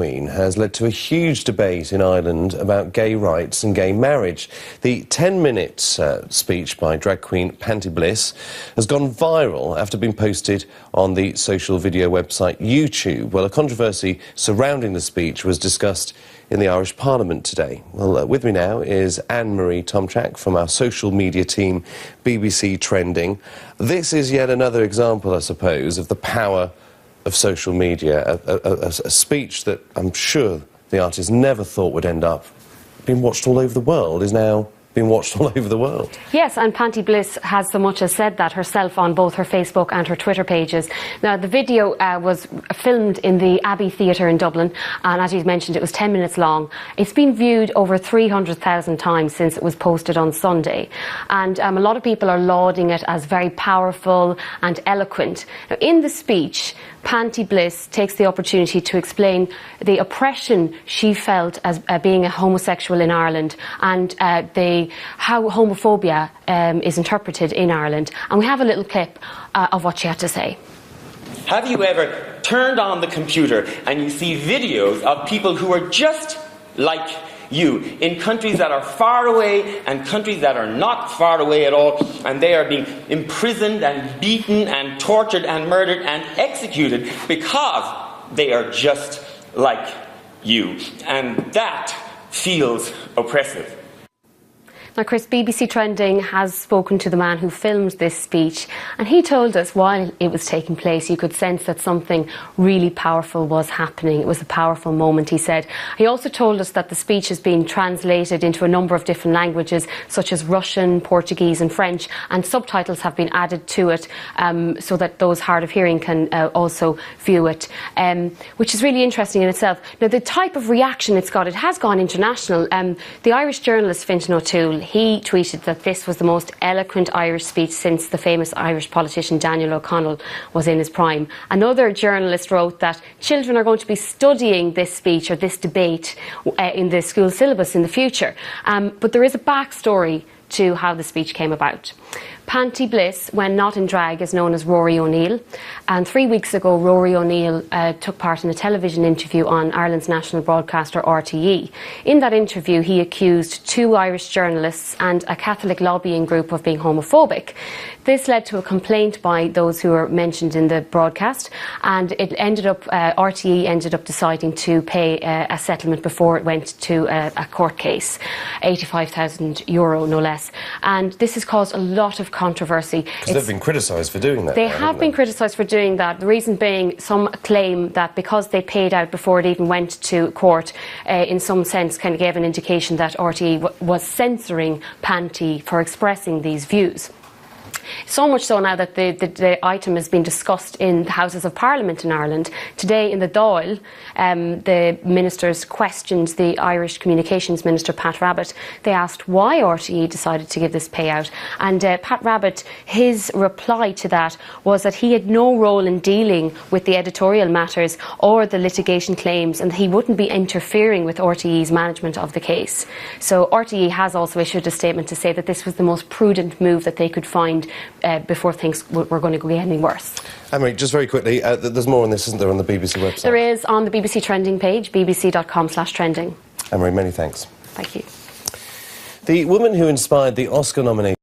queen has led to a huge debate in Ireland about gay rights and gay marriage. The 10-minute speech by drag queen Panty Bliss has gone viral after being posted on the social video website YouTube. Well, a controversy surrounding the speech was discussed in the Irish Parliament today. Well, with me now is Anne-Marie Tomchak from our social media team, BBC Trending. This is yet another example, I suppose, of the power of social media, a speech that I'm sure the artist never thought would end up being watched all over the world is now being watched all over the world. Yes, and Panty Bliss has so much as said that herself on both her Facebook and her Twitter pages. Now, the video was filmed in the Abbey Theatre in Dublin, and as you mentioned, it was 10 minutes long. It's been viewed over 300,000 times since it was posted on Sunday, and a lot of people are lauding it as very powerful and eloquent. Now, in the speech, Panty Bliss takes the opportunity to explain the oppression she felt as being a homosexual in Ireland and how homophobia is interpreted in Ireland. And we have a little clip of what she had to say. Have you ever turned on the computer and you see videos of people who are just like you in countries that are far away and countries that are not far away at all, and they are being imprisoned and beaten and tortured and murdered and executed because they are just like you, and that feels oppressive. Now, Chris, BBC Trending has spoken to the man who filmed this speech, and he told us while it was taking place, you could sense that something really powerful was happening. It was a powerful moment, he said. He also told us that the speech has been translated into a number of different languages, such as Russian, Portuguese and French, and subtitles have been added to it so that those hard of hearing can also view it, which is really interesting in itself. Now, the type of reaction it's got, it has gone international. The Irish journalist Fintan O'Toole, he tweeted that this was the most eloquent Irish speech since the famous Irish politician Daniel O'Connell was in his prime. Another journalist wrote that children are going to be studying this speech or this debate in the school syllabus in the future. But there is a backstory to how the speech came about. Panty Bliss, when not in drag, is known as Rory O'Neill, and 3 weeks ago Rory O'Neill took part in a television interview on Ireland's national broadcaster RTE. In that interview he accused 2 Irish journalists and a Catholic lobbying group of being homophobic. This led to a complaint by those who were mentioned in the broadcast, and it ended up, RTE ended up deciding to pay a settlement before it went to a court case, €85,000 no less, and this has caused a lot of controversy. Because they've been criticised for doing that. They have been criticised for doing that. The reason being, some claim that because they paid out before it even went to court, in some sense kind of gave an indication that RTE was censoring Panty for expressing these views. So much so now that the item has been discussed in the Houses of Parliament in Ireland. Today in the Dáil, the ministers questioned the Irish Communications Minister Pat Rabbitte. They asked why RTE decided to give this payout, and Pat Rabbitte, his reply to that was that he had no role in dealing with the editorial matters or the litigation claims, and he wouldn't be interfering with RTE's management of the case. So RTE has also issued a statement to say that this was the most prudent move that they could find before things were going to get any worse. Anne-Marie, just very quickly, there's more on this, isn't there, on the BBC website? There is, on the BBC Trending page, bbc.com/trending. Anne-Marie, many thanks. Thank you. The woman who inspired the Oscar nomination